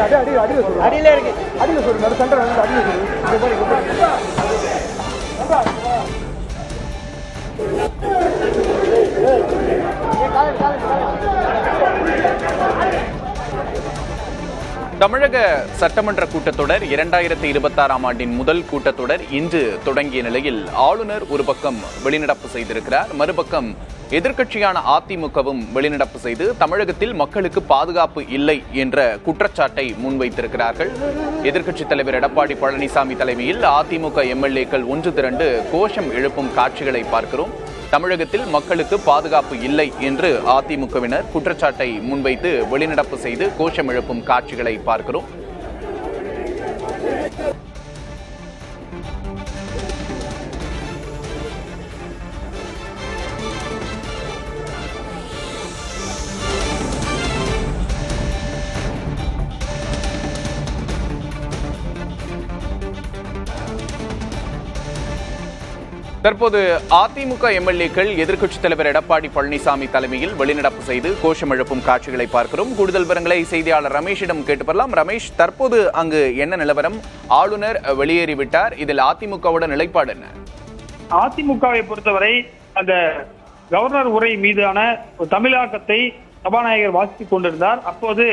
அடியில இருக்கு. அடியில சொல்லு, நடு சென்டர் வந்து அடியில சொல்லு. தமிழக சட்டமன்ற கூட்டத்தொடர் 2026ஆம் ஆண்டின் முதல் கூட்டத்தொடர் இன்று தொடங்கிய நிலையில் ஆளுநர் ஒரு பக்கம் வெளிநடப்பு செய்திருக்கிறார். மறுபக்கம் எதிர்க்கட்சியான அதிமுகவும் வெளிநடப்பு செய்து தமிழகத்தில் மக்களுக்கு பாதுகாப்பு இல்லை என்ற குற்றச்சாட்டை முன்வைத்திருக்கிறார்கள். எதிர்க்கட்சித் தலைவர் எடப்பாடி பழனிசாமி தலைமையில் அதிமுக எம்எல்ஏக்கள் ஒன்று திரண்டு கோஷம் எழுப்பும் காட்சிகளை பார்க்கிறோம். தமிழகத்தில் மக்களுக்கு பாதுகாப்பு இல்லை என்று அதிமுகவினர் குற்றச்சாட்டை முன்வைத்து வெளிநடப்பு செய்து கோஷம் எழுப்பும் காட்சிகளை பார்க்கிறோம். தற்போது அதிமுக எம்எல்ஏக்கள் எதிர்க்கட்சித் தலைவர் எடப்பாடி பழனிசாமி தலைமையில் வெளிநடப்பு செய்து கோஷம் எழுப்பும் காட்சிகளை பார்க்கிறோம். கூடுதல் விவரங்களை செய்தியாளர் ரமேஷிடம் கேட்டு பெறலாம். ரமேஷ், தற்போது அங்கு என்ன நிலவரம்? ஆளுநர் வெளியேறிவிட்டார், இதில் அதிமுகவோட நிலைப்பாடு என்ன? அதிமுகவை பொறுத்தவரை அந்த கவர்னர் உரை மீதான தமிழாக்கத்தை சபாநாயகர் வாசித்துக் கொண்டிருந்தார். அப்போது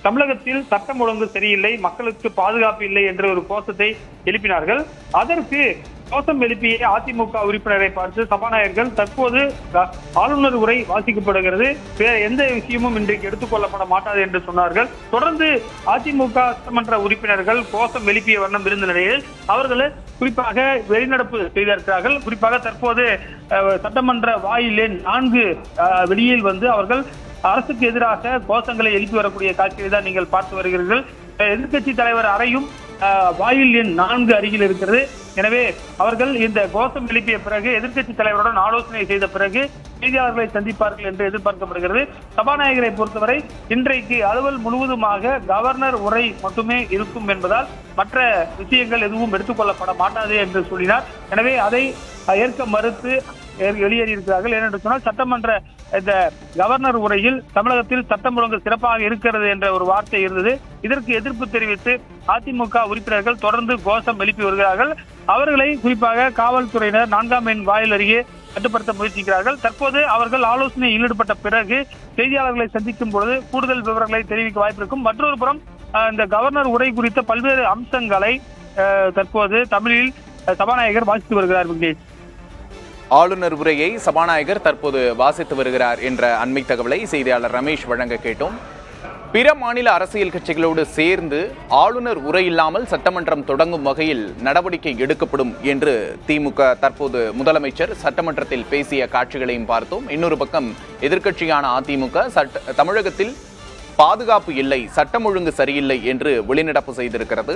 தமிழகத்தில் சட்டம் ஒழுங்கு சரியில்லை, மக்களுக்கு பாதுகாப்பு இல்லை என்ற ஒரு கோஷத்தை எழுப்பினார்கள். அதற்கு கோஷம் எழுப்பிய அதிமுக உறுப்பினரை பார்த்து சபாநாயகர்கள் தற்போது ஆளுநர் உரை வாசிக்கப்படுகிறது, வேற எந்த விஷயமும் இன்றைக்கு எடுத்துக்கொள்ளப்பட மாட்டாது என்று சொன்னார்கள். தொடர்ந்து அதிமுக சட்டமன்ற உறுப்பினர்கள் கோஷம் எழுப்பிய வண்ணம் இருந்த நிலையில் அவர்கள் குறிப்பாக வெளிநடப்பு செய்திருக்கிறார்கள். குறிப்பாக தற்போது சட்டமன்ற வாயில் எண் 4 வெளியில் வந்து அவர்கள் அரசுக்கு எதிராக கோஷங்களை எழுப்பி வரக்கூடிய காட்சியை தான் நீங்கள் பார்த்து வருகிறீர்கள். எதிர்க்கட்சி தலைவர் அறையும் வாயில் எண் 4 அருகில் இருக்கிறது. எனவே அவர்கள் இந்த கோஷம் எழுப்பிய பிறகு எதிர்க்கட்சி தலைவருடன் ஆலோசனை செய்த பிறகு செய்தியாளர்களை சந்திப்பார்கள் என்று எதிர்பார்க்கப்படுகிறது. சபாநாயகரை பொறுத்தவரை இன்றைக்கு அலுவல் முழுவதுமாக கவர்னர் உரை மட்டுமே இருக்கும் என்பதால் மற்ற விஷயங்கள் எதுவும் எடுத்துக்கொள்ளப்பட மாட்டாது என்று சொல்லினார். எனவே அதை ஏற்க மறுத்து வெளியேறியிருக்கிறார்கள். ஏனென்று சொன்னால் சட்டமன்ற இந்த கவர்னர் உரையில் தமிழகத்தில் சட்டம் ஒழுங்கு சிறப்பாக இருக்கிறது என்ற ஒரு வார்த்தை இருந்தது. இதற்கு எதிர்ப்பு தெரிவித்து அதிமுக உறுப்பினர்கள் தொடர்ந்து கோஷம் எழுப்பி வருகிறார்கள். அவர்களை குறிப்பாக காவல்துறையினர் 4ஆம் எண் வாயில் அருகே கட்டுப்படுத்த முயற்சிக்கிறார்கள். தற்போது அவர்கள் ஆலோசனையில் ஈடுபட்ட பிறகு செய்தியாளர்களை சந்திக்கும் பொழுது கூடுதல் விவரங்களை தெரிவிக்க வாய்ப்பு இருக்கும். மற்றொரு புறம் இந்த கவர்னர் உரை குறித்த பல்வேறு அம்சங்களை தற்போது தமிழில் சபாநாயகர் வாசித்து வருகிறார். விக்னேஷ், ஆளுநர் உரையை சபாநாயகர் தற்போது வாசித்து வருகிறார் என்ற அண்மை தகவலை செய்தியாளர் ரமேஷ் வழங்க கேட்டோம். பிற மாநில அரசியல் கட்சிகளோடு சேர்ந்து ஆளுநர் உரை இல்லாமல் சட்டமன்றம் தொடங்கும் வகையில் நடவடிக்கை எடுக்கப்படும் என்று திமுக தற்போது முதலமைச்சர் சட்டமன்றத்தில் பேசிய காட்சிகளையும் பார்த்தோம். இன்னொரு பக்கம் எதிர்க்கட்சியான அதிமுக தமிழகத்தில் பாதுகாப்பு இல்லை, சட்டம் ஒழுங்கு சரியில்லை என்று வெளிநடப்பு செய்திருக்கிறது.